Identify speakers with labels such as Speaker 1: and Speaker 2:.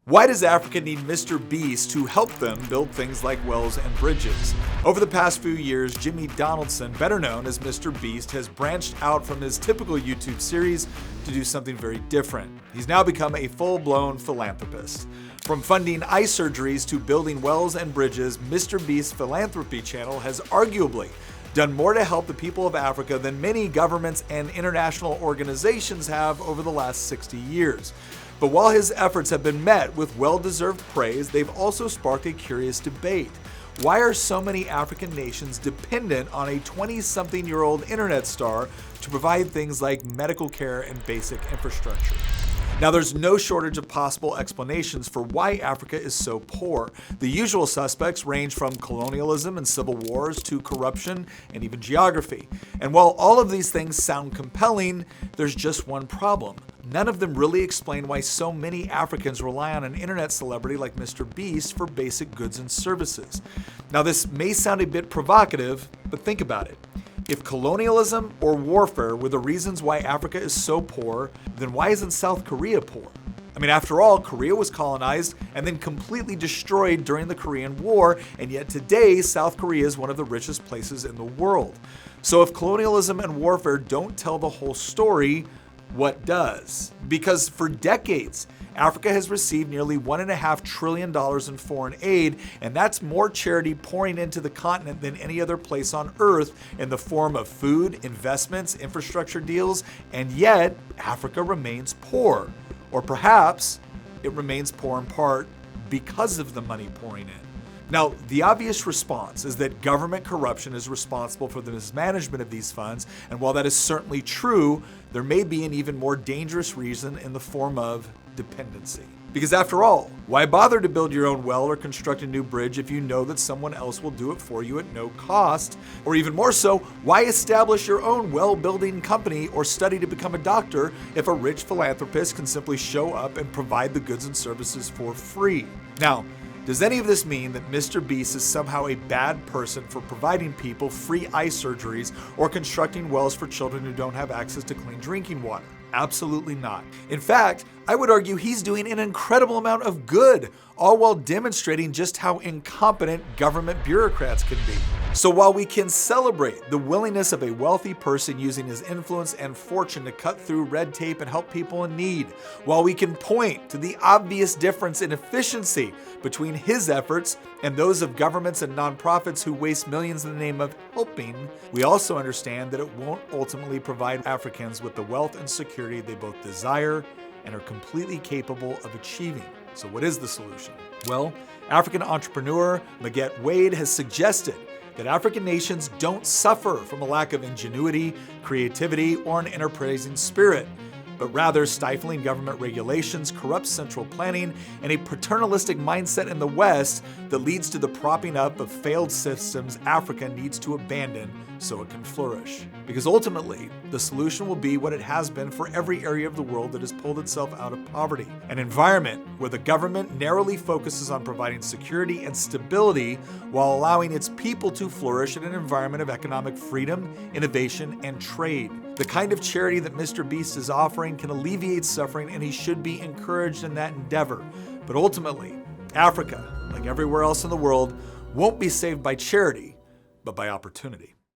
Speaker 1: Why does Africa need Mr. Beast to help them build things like wells and bridges? Over the past few years, Jimmy Donaldson, better known as Mr. Beast, has branched out from his typical YouTube series to do something very different. He's now become a full-blown philanthropist. From funding eye surgeries to building wells and bridges, Mr. Beast's philanthropy channel has arguably done more to help the people of Africa than many governments and international organizations have over the last 60 years. But while his efforts have been met with well-deserved praise, they've also sparked a curious debate. Why are so many African nations dependent on a 20-something-year-old internet star to provide things like medical care and basic infrastructure? Now, there's no shortage of possible explanations for why Africa is so poor. The usual suspects range from colonialism and civil wars to corruption and even geography. And while all of these things sound compelling, there's just one problem. None of them really explain why so many Africans rely on an internet celebrity like Mr. Beast for basic goods and services. Now, this may sound a bit provocative, but think about it. If colonialism or warfare were the reasons why Africa is so poor, then why isn't South Korea poor? I mean, after all, Korea was colonized and then completely destroyed during the Korean War, and yet today, South Korea is one of the richest places in the world. So if colonialism and warfare don't tell the whole story, what does? Because for decades, Africa has received nearly $1.5 trillion in foreign aid, and that's more charity pouring into the continent than any other place on earth in the form of food, investments, infrastructure deals, and yet Africa remains poor. Or perhaps it remains poor in part because of the money pouring in. Now, the obvious response is that government corruption is responsible for the mismanagement of these funds, and while that is certainly true, there may be an even more dangerous reason in the form of dependency. Because after all, why bother to build your own well or construct a new bridge if you know that someone else will do it for you at no cost? Or even more so, why establish your own well-building company or study to become a doctor if a rich philanthropist can simply show up and provide the goods and services for free? Now, does any of this mean that Mr. Beast is somehow a bad person for providing people free eye surgeries or constructing wells for children who don't have access to clean drinking water? Absolutely not. In fact, I would argue he's doing an incredible amount of good, all while demonstrating just how incompetent government bureaucrats can be. So while we can celebrate the willingness of a wealthy person using his influence and fortune to cut through red tape and help people in need, while we can point to the obvious difference in efficiency between his efforts and those of governments and nonprofits who waste millions in the name of helping, we also understand that it won't ultimately provide Africans with the wealth and security they both desire and are completely capable of achieving. So what is the solution? Well, African entrepreneur Maguette Wade has suggested that African nations don't suffer from a lack of ingenuity, creativity, or an enterprising spirit, but rather stifling government regulations, corrupt central planning, and a paternalistic mindset in the West that leads to the propping up of failed systems Africa needs to abandon so it can flourish. Because ultimately, the solution will be what it has been for every area of the world that has pulled itself out of poverty: an environment where the government narrowly focuses on providing security and stability while allowing its people to flourish in an environment of economic freedom, innovation, and trade. The kind of charity that Mr. Beast is offering can alleviate suffering, and he should be encouraged in that endeavor. But ultimately, Africa, like everywhere else in the world, won't be saved by charity, but by opportunity.